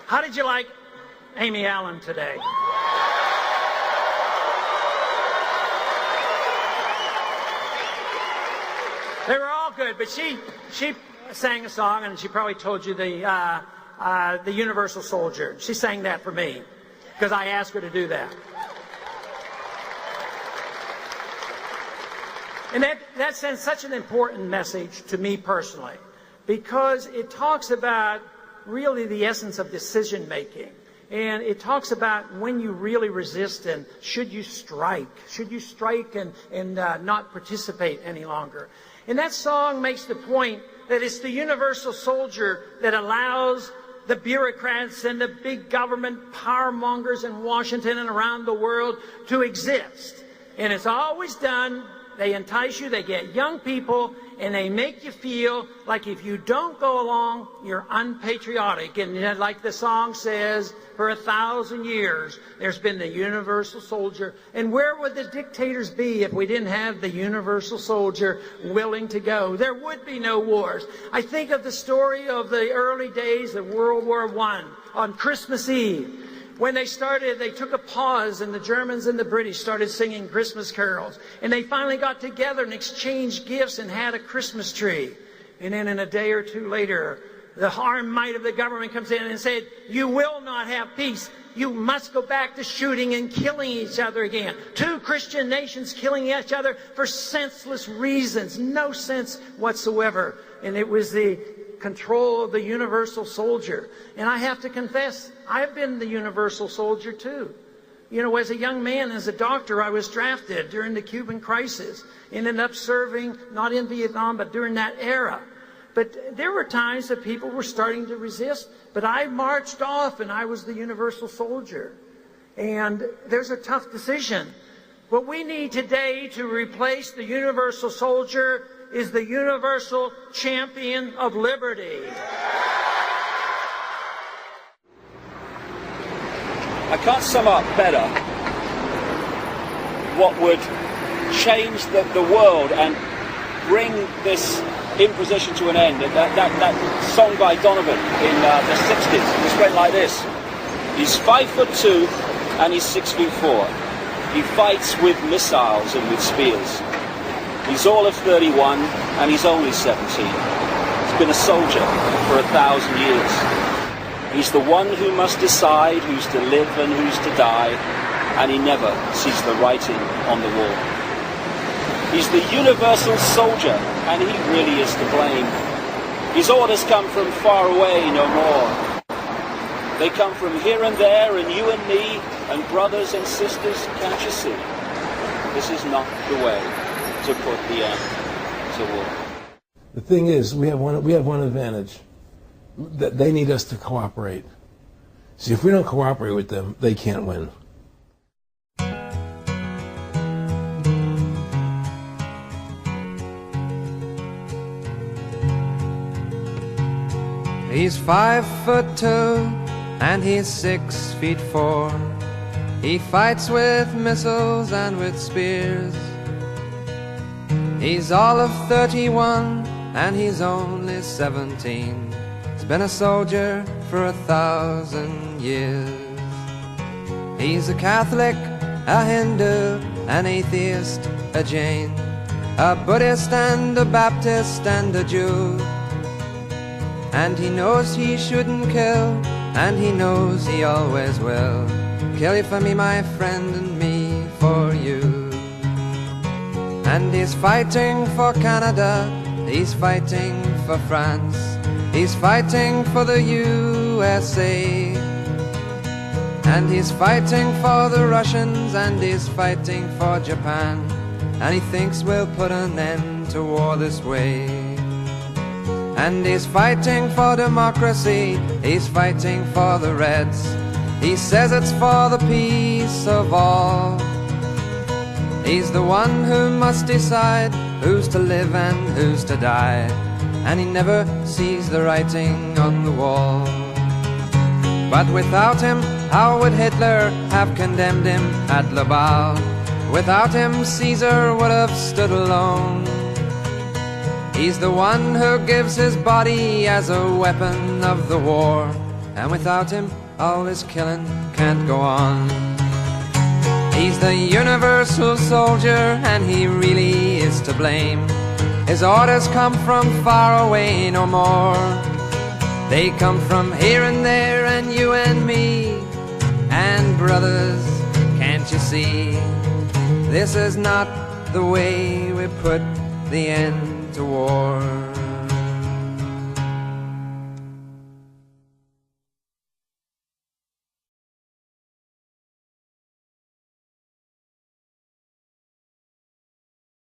How did you like Amy Allen today? They were all good, but she sang a song, and she probably told you the Universal Soldier. She sang that for me because I asked her to do that. And that sends such an important message to me personally, because it talks about really the essence of decision making. And it talks about when you really resist and should you strike and not participate any longer. And that song makes the point that it's the universal soldier that allows the bureaucrats and the big government power mongers in Washington and around the world to exist. And it's always done. They entice you, they get young people, and they make you feel like if you don't go along, you're unpatriotic. And like the song says, for 1,000 years, there's been the universal soldier. And where would the dictators be if we didn't have the universal soldier willing to go? There would be no wars. I think of the story of the early days of World War I on Christmas Eve. When they took a pause, and the Germans and the British started singing Christmas carols. And they finally got together and exchanged gifts and had a Christmas tree. And then in a day or two later, the armed might of the government comes in and said, you will not have peace. You must go back to shooting and killing each other again. Two Christian nations killing each other for senseless reasons. No sense whatsoever. And it was the control of the universal soldier. And I have to confess, I've been the universal soldier too. You know, as a young man, as a doctor, I was drafted during the Cuban crisis. Ended up serving, not in Vietnam, but during that era. But there were times that people were starting to resist, but I marched off and I was the universal soldier. And there's a tough decision. What we need today to replace the universal soldier is the universal champion of liberty. I can't sum up better what would change the world and bring this imposition to an end. That song by Donovan in the 60s, just went like this. He's 5'2" and he's 6'4". He fights with missiles and with spears. He's all of 31 and he's only 17. He's been a soldier for 1,000 years. He's the one who must decide who's to live and who's to die, and he never sees the writing on the wall. He's the universal soldier, and he really is to blame. His orders come from far away, no more. They come from here and there, and you and me, and brothers and sisters, can't you see? This is not the way to put the end to war. The thing is, we have one advantage. That they need us to cooperate. See, if we don't cooperate with them, they can't win. He's 5'2" and he's 6'4". He fights with missiles and with spears. He's all of 31 and he's only 17. Been a soldier for 1,000 years. He's a Catholic, a Hindu, an atheist, a Jain, a Buddhist and a Baptist and a Jew. And he knows he shouldn't kill, and he knows he always will. Kill you for me, my friend, and me for you. And he's fighting for Canada, he's fighting for France, he's fighting for the USA. And he's fighting for the Russians, and he's fighting for Japan. And he thinks we'll put an end to war this way. And he's fighting for democracy, he's fighting for the Reds. He says it's for the peace of all. He's the one who must decide who's to live and who's to die. And he never sees the writing on the wall. But without him, how would Hitler have condemned him at Laval? Without him, Caesar would have stood alone. He's the one who gives his body as a weapon of the war, and without him all this killing can't go on. He's the universal soldier, and he really is to blame. His orders come from far away no more. They come from here and there and you and me. And brothers, can't you see, this is not the way we put the end to war.